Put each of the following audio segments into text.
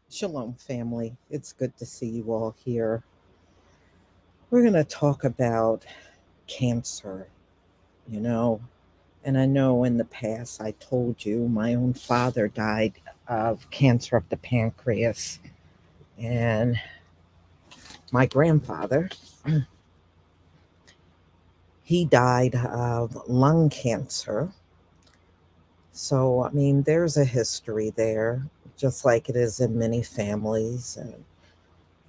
Shalom, family. It's good to see you all here. We're going to talk about cancer, you know. And I know in the past I told you my own father died of cancer of the pancreas. And my grandfather, he died of lung cancer. So, I mean, there's a history there, just like it is in many families.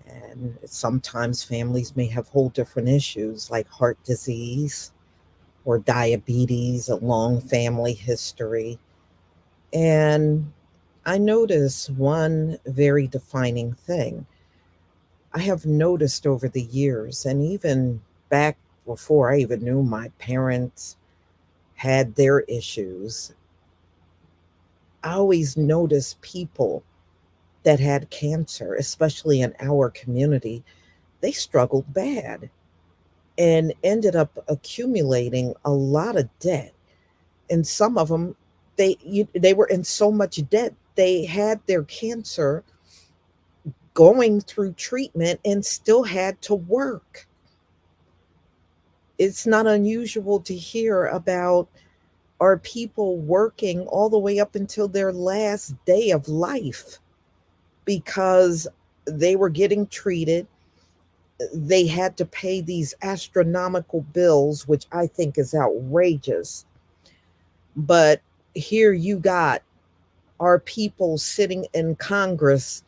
And sometimes families may have whole different issues like heart disease or diabetes, a long family history. And I notice one very defining thing. I have noticed over the years, and even back before I even knew my parents had their issues, I always noticed people that had cancer, especially in our community, they struggled bad and ended up accumulating a lot of debt. And some of them, they were in so much debt they had their cancer going through treatment and still had to work. It's not unusual to hear about our people working all the way up until their last day of life because they were getting treated. They had to pay these astronomical bills, which I think is outrageous. But here you got our people sitting in Congress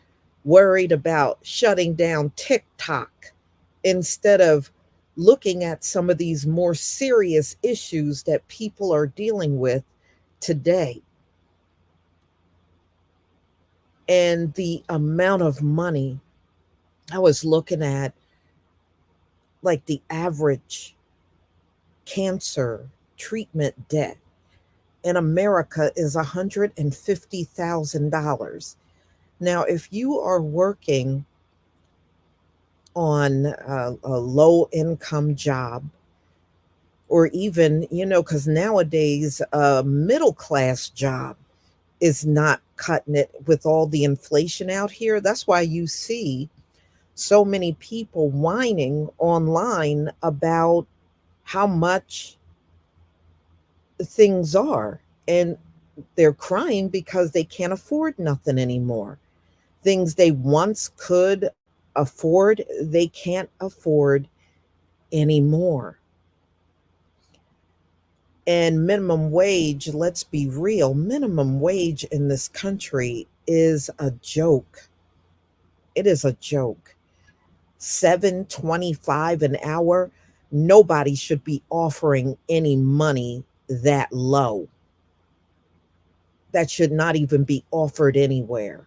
worried about shutting down TikTok instead of looking at some of these more serious issues that people are dealing with today. And the amount of money I was looking at, like the average cancer treatment debt in America is $150,000. Now, if you are working on a low income job, or even, because nowadays a middle class job is not cutting it with all the inflation out here. That's why you see so many people whining online about how much things are. And they're crying because they can't afford nothing anymore. Things they once could afford, they can't afford anymore. And minimum wage, let's be real, minimum wage in this country is a joke. It is a joke. 7.25 an hour. Nobody should be offering any money that low. That should not even be offered anywhere.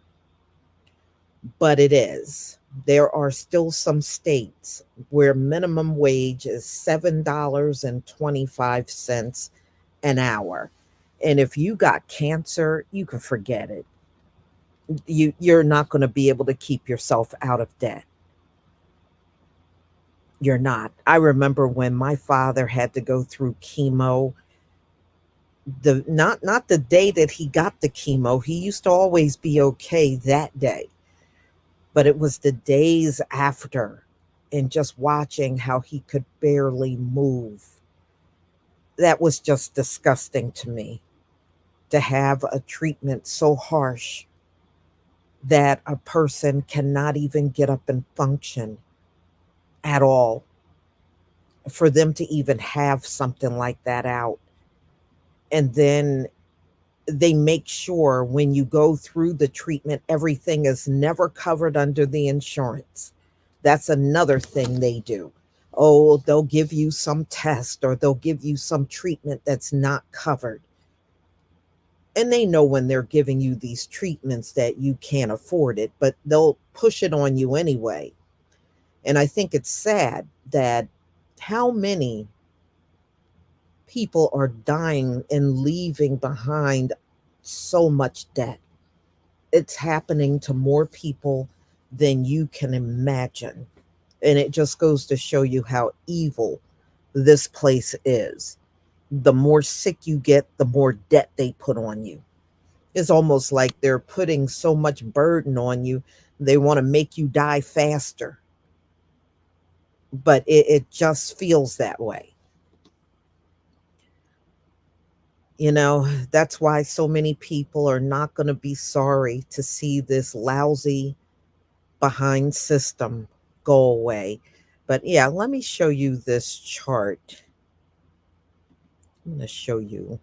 But it is. There are still some states where minimum wage is $7.25 an hour. And if you got cancer, you can forget it. You're not going to be able to keep yourself out of debt. You're not. I remember when my father had to go through chemo, the not the day that he got the chemo, he used to always be okay that day. But it was the days after, and just watching how he could barely move. That was just disgusting to me, to have a treatment so harsh that a person cannot even get up and function at all. For them to even have something like that out. And then they make sure when you go through the treatment, everything is never covered under the insurance. That's another thing they do. Oh, they'll give you some test or they'll give you some treatment that's not covered. And they know when they're giving you these treatments that you can't afford it, but they'll push it on you anyway. And I think it's sad that how many people are dying and leaving behind so much debt. It's happening to more people than you can imagine. And it just goes to show you how evil this place is. The more sick you get, the more debt they put on you. It's almost like they're putting so much burden on you. They want to make you die faster, but it just feels that way. You know, that's why so many people are not going to be sorry to see this lousy behind system go away. But yeah, let me show you this chart. I'm going to show you.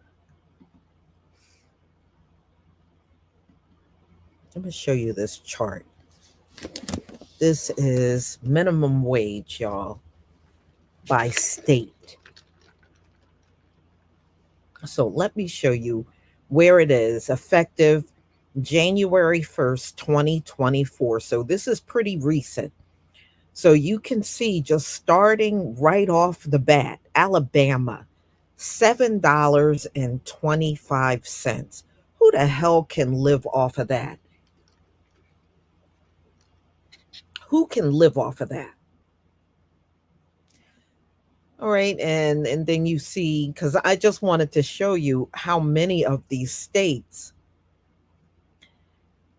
I'm going to show you this chart. This is minimum wage, y'all, by state. So let me show you where it is effective January 1st, 2024. So this is pretty recent. So you can see just starting right off the bat, Alabama, $7.25. Who the hell can live off of that? Who can live off of that? All right, and then you see, because I just wanted to show you how many of these states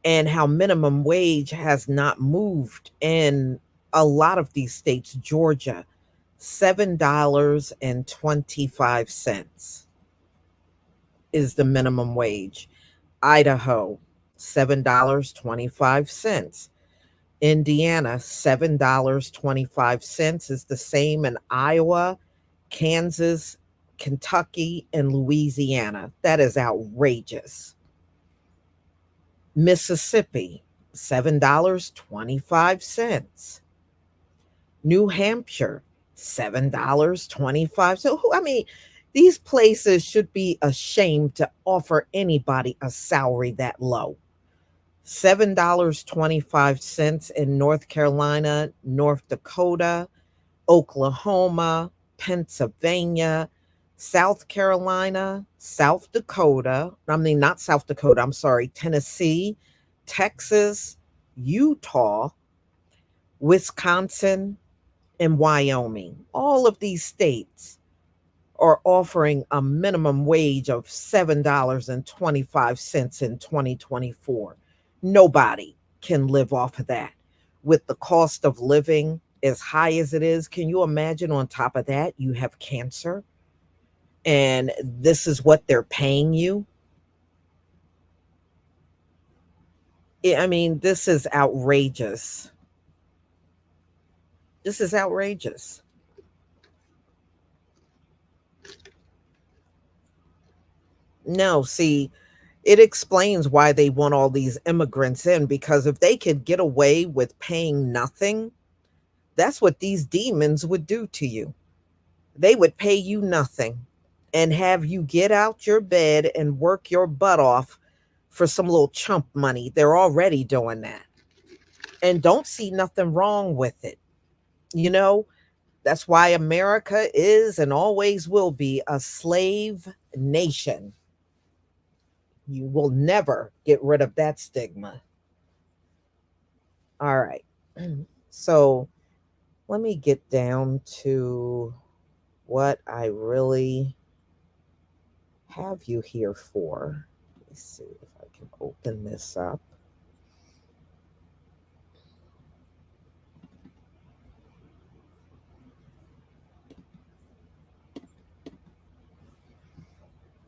and how minimum wage has not moved in a lot of these states. Georgia, $7.25 is the minimum wage. Idaho, $7.25. Indiana, $7.25 is the same in Iowa, Kansas, Kentucky, and Louisiana. That is outrageous. Mississippi, $7.25. New Hampshire, $7.25. So, I mean, these places should be ashamed to offer anybody a salary that low. $7.25 in North Carolina, North Dakota, Oklahoma, Pennsylvania, South Carolina, South Dakota. I mean, not South Dakota, I'm sorry, Tennessee, Texas, Utah, Wisconsin, and Wyoming. All of these states are offering a minimum wage of $7.25 in 2024. Nobody can live off of that. With the cost of living as high as it is, can you imagine on top of that, you have cancer and this is what they're paying you? I mean, this is outrageous. This is outrageous. No, see, it explains why they want all these immigrants in because if they could get away with paying nothing, that's what these demons would do to you. They would pay you nothing and have you get out your bed and work your butt off for some little chump money. They're already doing that and don't see nothing wrong with it. You know, that's why America is and always will be a slave nation. You will never get rid of that stigma. All right. So let me get down to what I really have you here for. Let me see if I can open this up.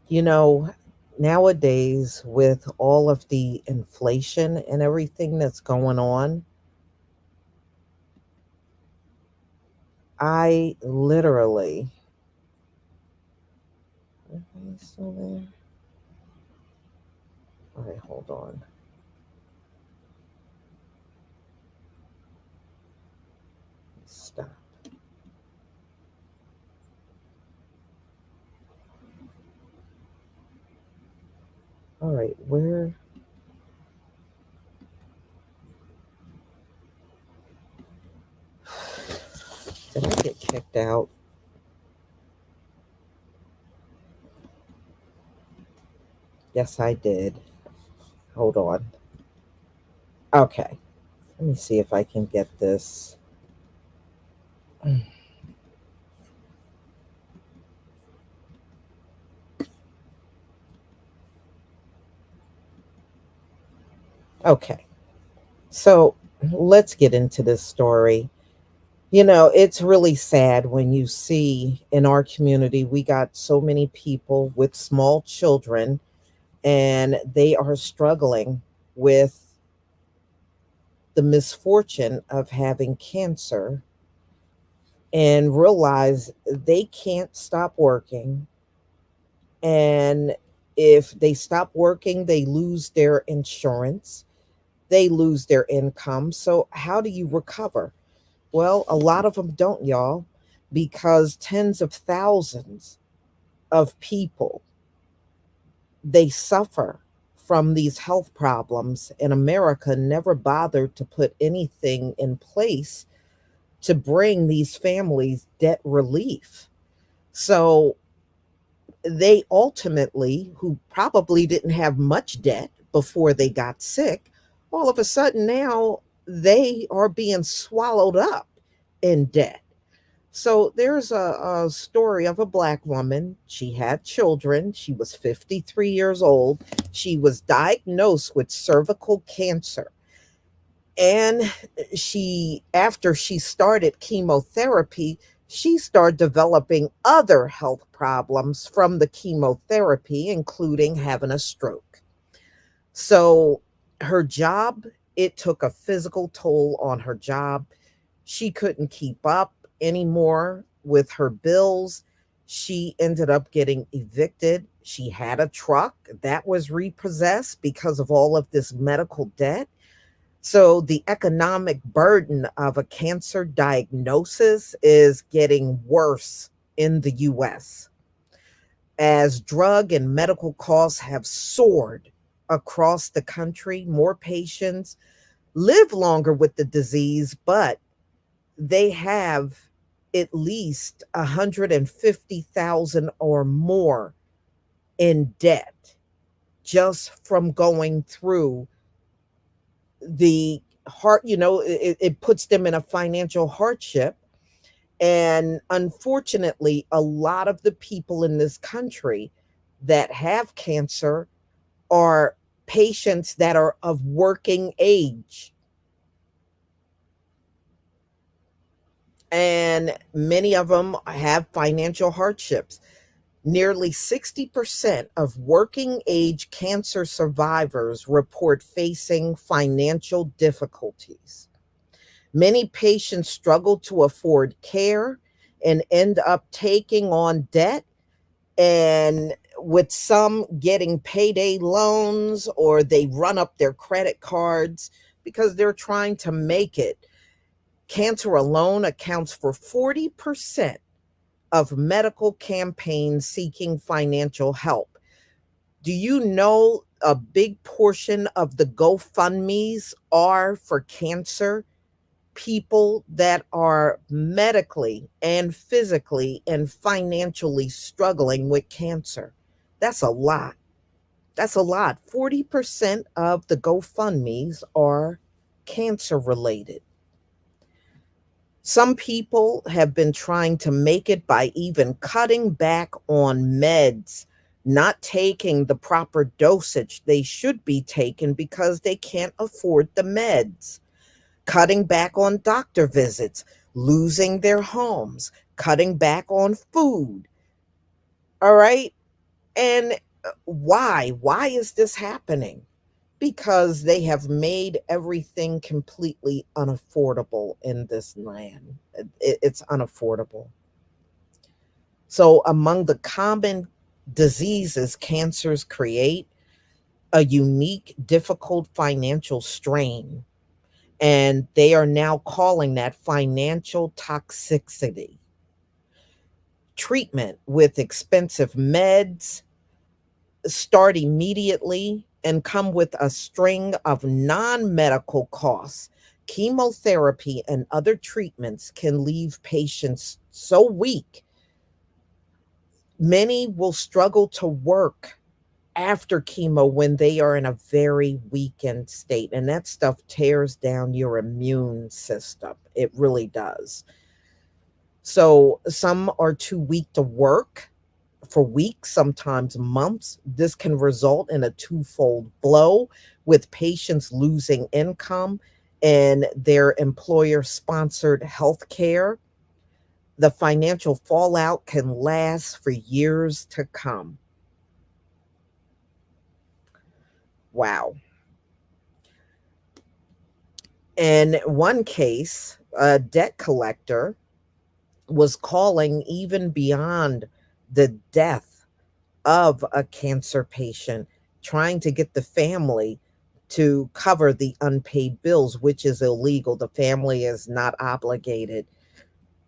You know, nowadays, with all of the inflation and everything that's going on, I literally. Are you still there? All right, hold on. Stop. All right, where did I get kicked out? Yes, I did. Hold on. Okay, let me see if I can get this. Okay, so let's get into this story. You know, it's really sad when you see in our community, we got so many people with small children and they are struggling with the misfortune of having cancer and realize they can't stop working. And if they stop working, they lose their insurance, they lose their income. So, how do you recover? Well, a lot of them don't, y'all, because tens of thousands of people they suffer from these health problems, and America never bothered to put anything in place to bring these families debt relief. So they ultimately, who probably didn't have much debt before they got sick, all of a sudden now they are being swallowed up in debt. So there's a story of a black woman. She had children. She was 53 years old. She was diagnosed with cervical cancer. And after she started chemotherapy, she started developing other health problems from the chemotherapy, including having a stroke. So her job, it took a physical toll on her job. She couldn't keep up anymore with her bills. She ended up getting evicted. She had a truck that was repossessed because of all of this medical debt. So the economic burden of a cancer diagnosis is getting worse in the US as drug and medical costs have soared across the country. More patients live longer with the disease, but they have at least 150,000 or more in debt just from going through the heart. It puts them in a financial hardship. And unfortunately, a lot of the people in this country that have cancer are patients that are of working age. And many of them have financial hardships. Nearly 60% of working age cancer survivors report facing financial difficulties. Many patients struggle to afford care and end up taking on debt, and with some getting payday loans or they run up their credit cards because they're trying to make it. Cancer alone accounts for 40% of medical campaigns seeking financial help. Do you know a big portion of the GoFundMe's are for cancer people that are medically and physically and financially struggling with cancer? That's a lot. That's a lot. 40% of the GoFundMe's are cancer related. Some people have been trying to make it by even cutting back on meds, not taking the proper dosage they should be taking because they can't afford the meds, cutting back on doctor visits, losing their homes, cutting back on food. All right. And why? Why is this happening? Because they have made everything completely unaffordable in this land. It's unaffordable. So, among the common diseases cancers create, a unique, difficult financial strain. And they are now calling that financial toxicity. Treatment with expensive meds, start immediately and come with a string of non medical costs. Chemotherapy and other treatments can leave patients so weak, many will struggle to work after chemo when they are in a very weakened state. And that stuff tears down your immune system. It really does. So some are too weak to work for weeks, sometimes months. This can result in a twofold blow, with patients losing income and their employer sponsored health care. The financial fallout can last for years to come. Wow. In one case, a debt collector was calling even beyond the death of a cancer patient, trying to get the family to cover the unpaid bills, which is illegal. The family is not obligated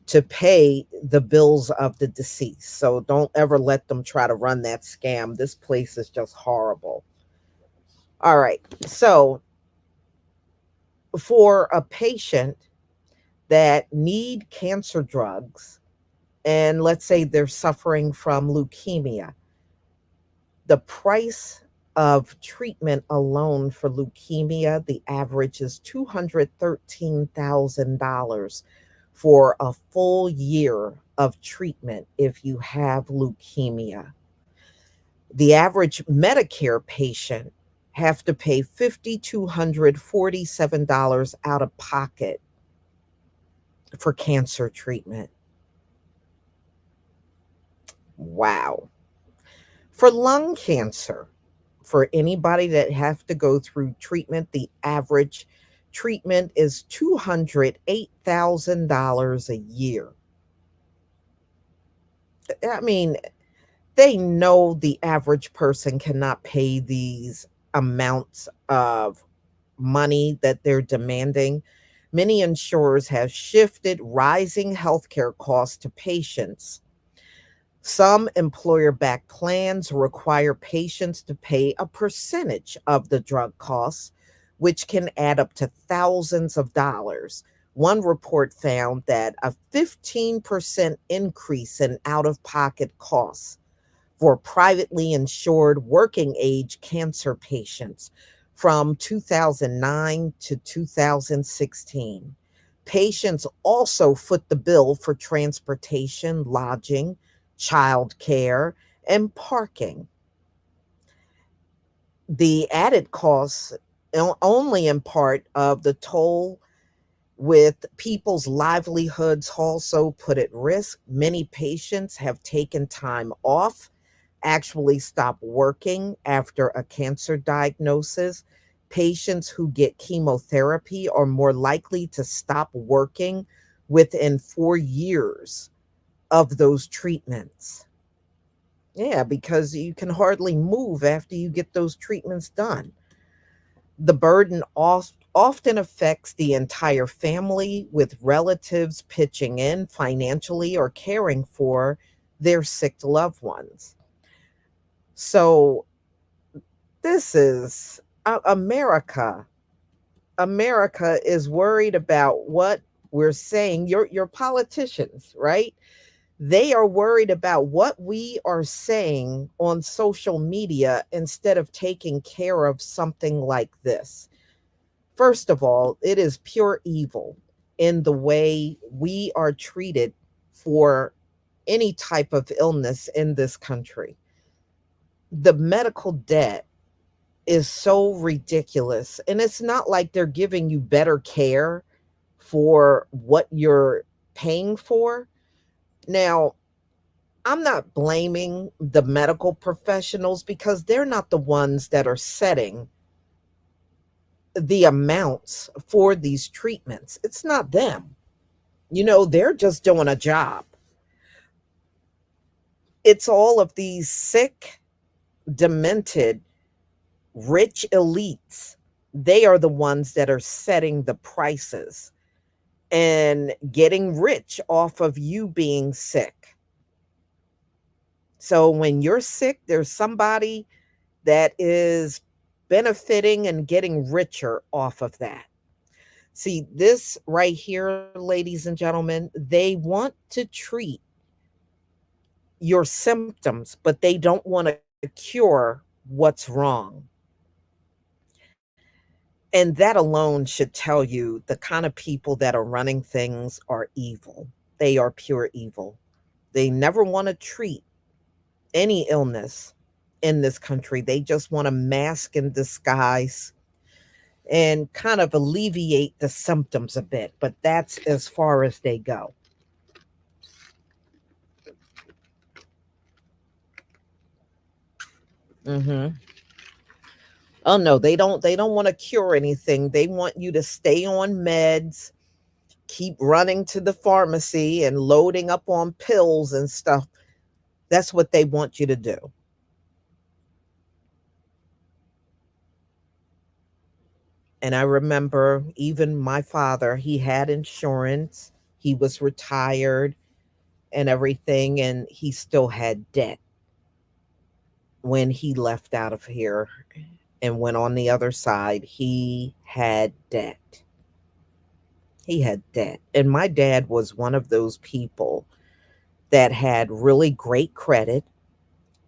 to pay the bills of the deceased. So don't ever let them try to run that scam. This place is just horrible. All right. So for a patient that need cancer drugs, and let's say they're suffering from leukemia, the price of treatment alone for leukemia, the average is $213,000 for a full year of treatment if you have leukemia. The average Medicare patient have to pay $5,247 out of pocket for cancer treatment. Wow. For lung cancer, for anybody that have to go through treatment, the average treatment is $208,000 a year. I mean, they know the average person cannot pay these amounts of money that they're demanding. Many insurers have shifted rising healthcare costs to patients. Some employer backed plans require patients to pay a percentage of the drug costs, which can add up to thousands of dollars. One report found that a 15% increase in out of pocket costs for privately insured working age cancer patients from 2009 to 2016. Patients also foot the bill for transportation, lodging, child care, and parking. The added costs only in part of the toll with people's livelihoods also put at risk. Many patients have taken time off, actually stop working after a cancer diagnosis. Patients who get chemotherapy are more likely to stop working within 4 years of those treatments. Yeah, because you can hardly move after you get those treatments done. The burden often affects the entire family, with relatives pitching in financially or caring for their sick loved ones. So, this is America. America is worried about what we're saying. Your politicians, right? They are worried about what we are saying on social media instead of taking care of something like this. First of all, it is pure evil in the way we are treated for any type of illness in this country. The medical debt is so ridiculous. And it's not like they're giving you better care for what you're paying for. Now, I'm not blaming the medical professionals because they're not the ones that are setting the amounts for these treatments. It's not them. They're just doing a job. It's all of these sick, demented, rich elites. They are the ones that are setting the prices and getting rich off of you being sick. So when you're sick, there's somebody that is benefiting and getting richer off of that. See, this right here, ladies and gentlemen, they want to treat your symptoms, but they don't want to cure what's wrong. And that alone should tell you the kind of people that are running things are evil. They are pure evil. They never want to treat any illness in this country. They just want to mask and disguise and kind of alleviate the symptoms a bit, but that's as far as they go. Mhm. Oh no, they don't want to cure anything. They want you to stay on meds, keep running to the pharmacy and loading up on pills and stuff. That's what they want you to do. And I remember even my father, he had insurance, he was retired and everything, and he still had debt when he left out of here and went on the other side. He had debt. He had debt. And my dad was one of those people that had really great credit.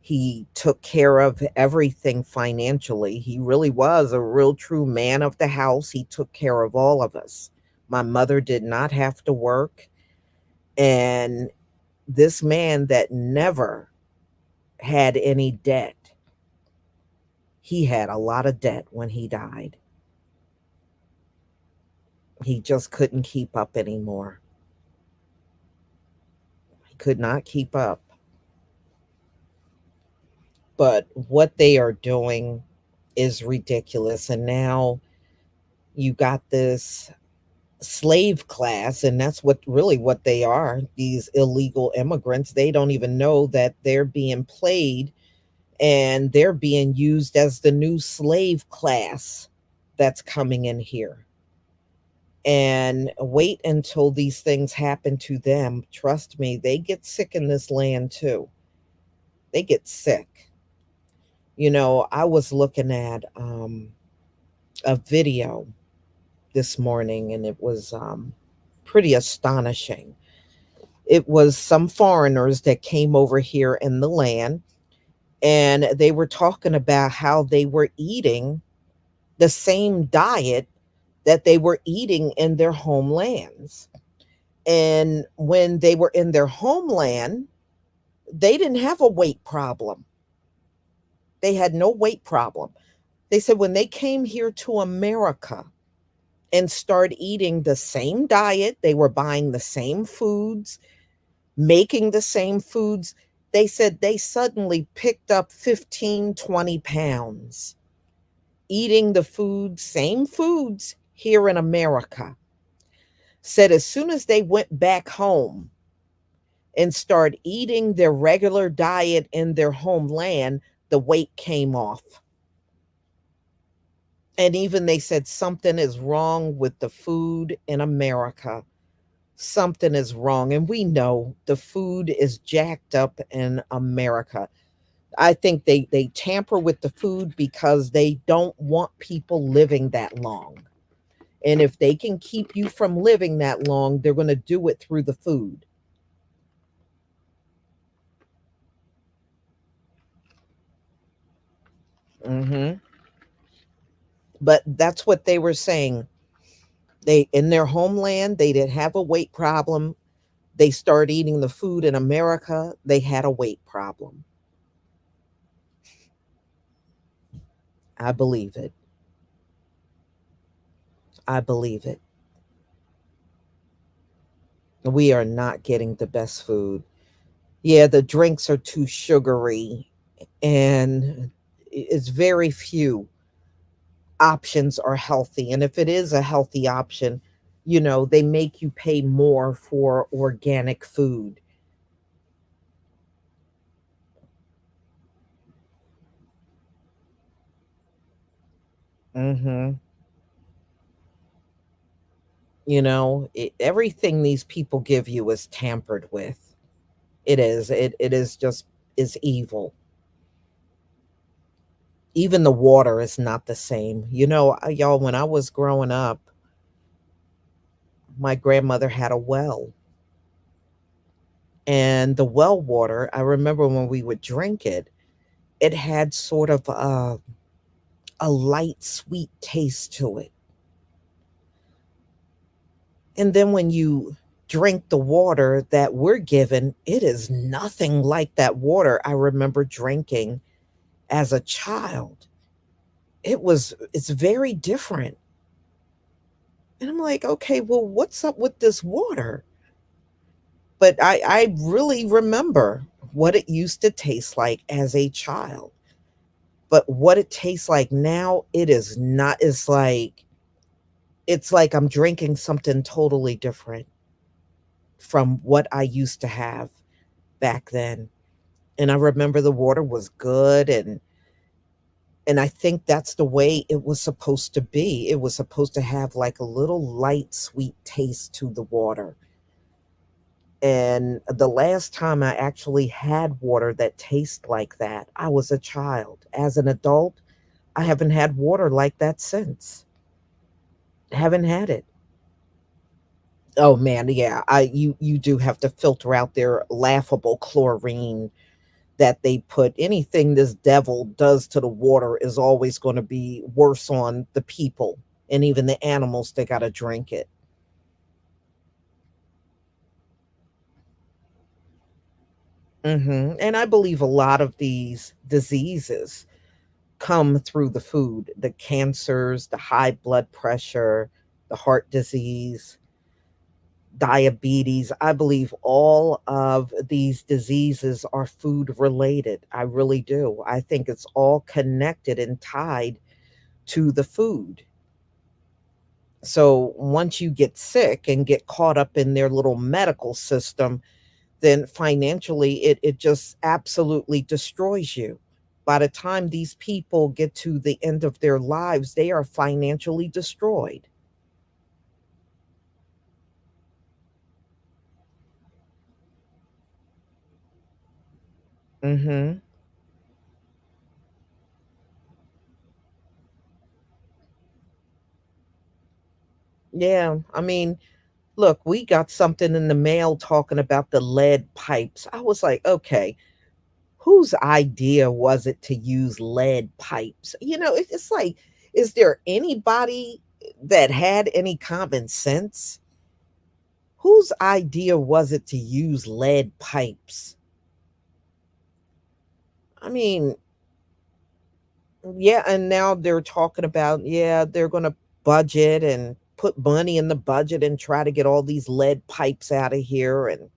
He took care of everything financially. He really was a real true man of the house. He took care of all of us. My mother did not have to work. And this man that never had any debt, he had a lot of debt when he died. He just couldn't keep up anymore. He could not keep up. But what they are doing is ridiculous. And now you got this slave class, and that's what they are, these illegal immigrants. They don't even know that they're being played and they're being used as the new slave class that's coming in here. And wait until these things happen to them. Trust me, they get sick in this land too. They get sick. I was looking at a video this morning, and it was pretty astonishing. It was some foreigners that came over here in the land, and they were talking about how they were eating the same diet that they were eating in their homelands. And when they were in their homeland, they didn't have a weight problem. They had no weight problem. They said when they came here to America and started eating the same diet, they were buying the same foods, making the same foods. They said they suddenly picked up 15, 20 pounds eating the food, same foods here in America. Said as soon as they went back home and started eating their regular diet in their homeland, the weight came off. And even they said something is wrong with the food in America. Something is wrong. And we know the food is jacked up in America. I think they tamper with the food because they don't want people living that long. And if they can keep you from living that long, they're going to do it through the food. Hmm. But that's what they were saying. They in their homeland, they didn't have a weight problem. They started eating the food in America, they had a weight problem. I believe it. I believe it. We are not getting the best food. Yeah, the drinks are too sugary, and it's very few options are healthy. And if it is a healthy option, they make you pay more for organic food. Hmm. Everything these people give you is tampered with. It is. It is just is evil. Even the water is not the same. Y'all, when I was growing up, my grandmother had a well, and the well water, I remember when we would drink it, it had sort of a light sweet taste to it. And then when you drink the water that we're given, it is nothing like that water I remember drinking as a child. It's very different. And I'm like, okay, well, what's up with this water? But I really remember what it used to taste like as a child. But what it tastes like now, it is not, it's like I'm drinking something totally different from what I used to have back then. And I remember the water was good, and I think that's the way it was supposed to be. It was supposed to have like a little light sweet taste to the water. And the last time I actually had water that tastes like that, I was a child. As an adult, I haven't had water like that since. Haven't had it. Oh man, yeah. You do have to filter out their laughable chlorine that they put. Anything this devil does to the water is always going to be worse on the people and even the animals that got to drink it. And I believe a lot of these diseases come through the food, the cancers, the high blood pressure, the heart disease, diabetes. I believe all of these diseases are food related. I really do. I think it's all connected and tied to the food. So once you get sick and get caught up in their little medical system, then financially it just absolutely destroys you. By the time these people get to the end of their lives, they are financially destroyed. Mhm. Yeah, I mean, look, we got something in the mail talking about the lead pipes. I was like, "Okay, whose idea was it to use lead pipes?" It's like, is there anybody that had any common sense? Whose idea was it to use lead pipes? I mean, yeah, and now they're talking about, yeah, they're going to budget and put money in the budget and try to get all these lead pipes out of here. And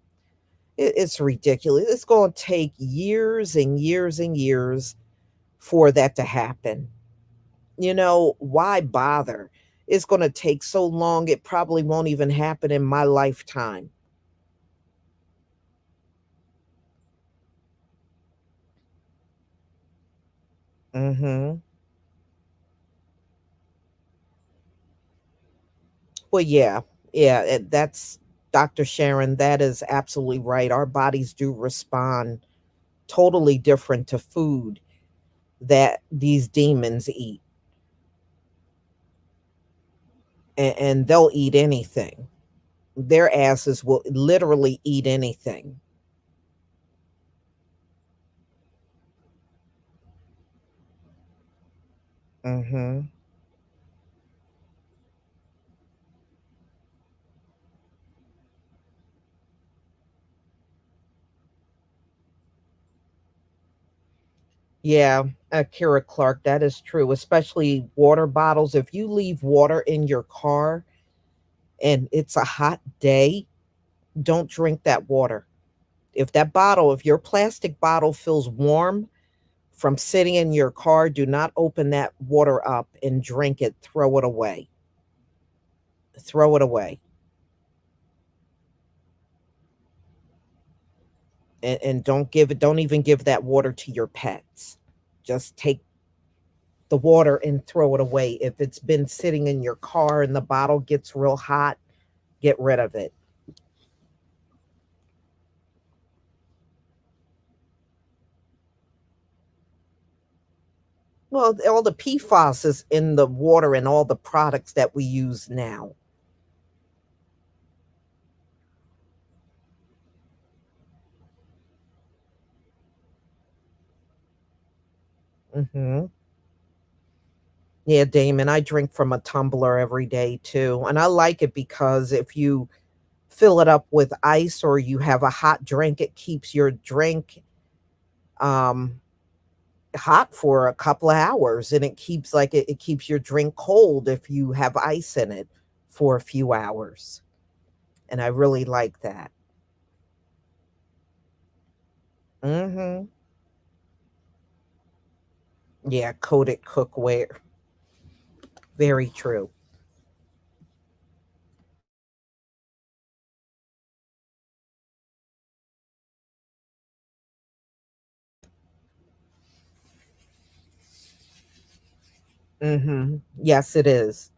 it's ridiculous. It's going to take years and years and years for that to happen. Why bother? It's going to take so long, it probably won't even happen in my lifetime. Hmm. Well, yeah, yeah, that's Dr. Sharon. That is absolutely right. Our bodies do respond totally different to food that these demons eat, and they'll eat anything. Their asses will literally eat anything. Hmm. Yeah, Kira Clark, that is true, especially water bottles. If you leave water in your car and it's a hot day, don't drink that water. If your plastic bottle feels warm from sitting in your car, do not open that water up and drink it. Throw it away. Throw it away. And don't even give that water to your pets. Just take the water and throw it away. If it's been sitting in your car and the bottle gets real hot, get rid of it. Well, all the PFAS is in the water and all the products that we use now. Mhm. Yeah, Damon, I drink from a tumbler every day too, and I like it because if you fill it up with ice or you have a hot drink, it keeps your drink, um, hot for a couple of hours, and it keeps it keeps your drink cold if you have ice in it for a few hours, and I really like that. Mhm. Yeah, coated cookware. Very true. Mhm. Yes, it is.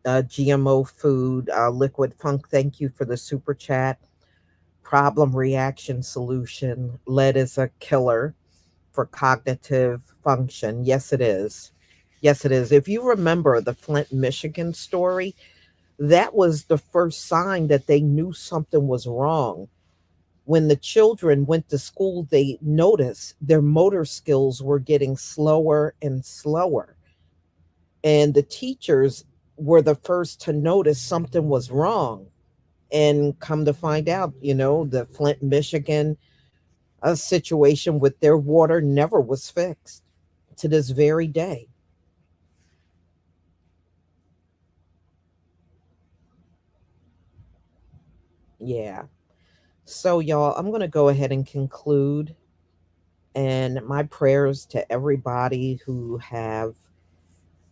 GMO food, Liquid Funk, thank you for the super chat. Problem reaction solution. Lead is a killer for cognitive function. Yes, it is. Yes, it is. If you remember the Flint, Michigan story, that was the first sign that they knew something was wrong. When the children went to school, they noticed their motor skills were getting slower and slower. And the teachers were the first to notice something was wrong. And come to find out, the Flint, Michigan situation with their water never was fixed to this very day. Yeah. So, y'all, I'm going to go ahead and conclude. And my prayers to everybody who have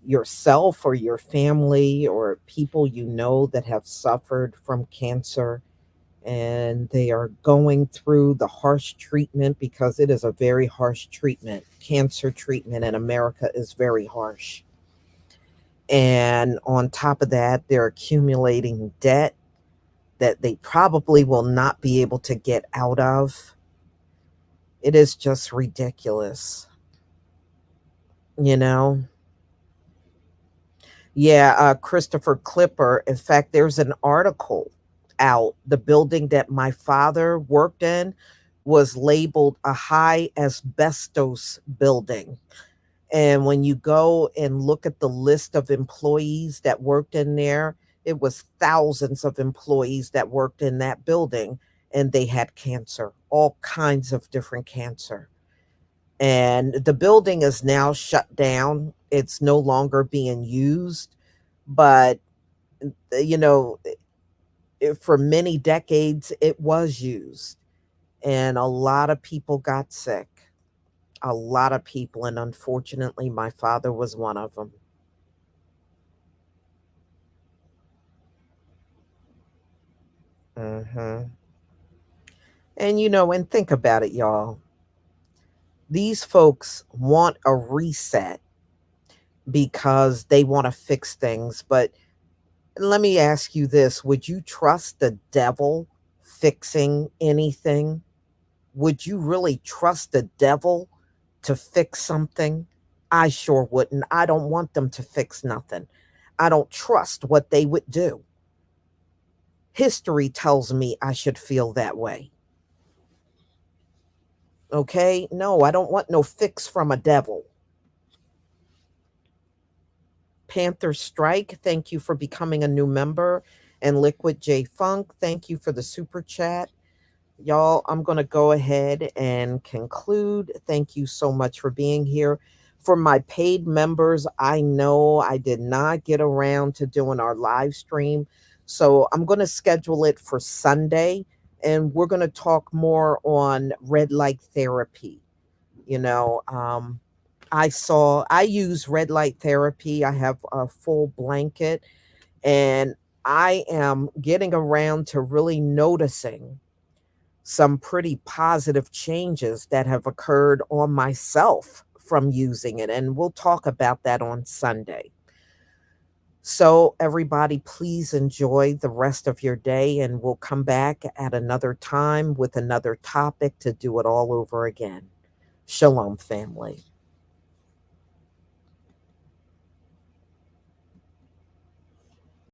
yourself or your family or people you know that have suffered from cancer and they are going through the harsh treatment because it is a very harsh treatment. Cancer treatment in America is very harsh. And on top of that, they're accumulating debt that they probably will not be able to get out of. It is just ridiculous, you know? Yeah, Christopher Clipper. In fact, there's an article out. The building that my father worked in was labeled a high asbestos building. And when you go and look at the list of employees that worked in there, it was thousands of employees that worked in that building and they had cancer, all kinds of different cancer. And the building is now shut down. It's no longer being used, but you know, for many decades it was used and a lot of people got sick. A lot of people, and unfortunately my father was one of them. Mhm. And and think about it, y'all. These folks want a reset because they want to fix things. But let me ask you this: would you trust the devil fixing anything? Would you really trust the devil to fix something? I sure wouldn't. I don't want them to fix nothing. I don't trust what they would do. History tells me I should feel that way. Okay? No, I don't want no fix from a devil. Panther Strike, thank you for becoming a new member. And Liquid J Funk, thank you for the super chat. Y'all, I'm going to go ahead and conclude. Thank you so much for being here. For my paid members, I know I did not get around to doing our live stream. So I'm going to schedule it for Sunday and we're going to talk more on red light therapy. You know, I use red light therapy. I have a full blanket and I am getting around to really noticing some pretty positive changes that have occurred on myself from using it. And we'll talk about that on Sunday. So, everybody, please enjoy the rest of your day, and we'll come back at another time with another topic to do it all over again. Shalom, family.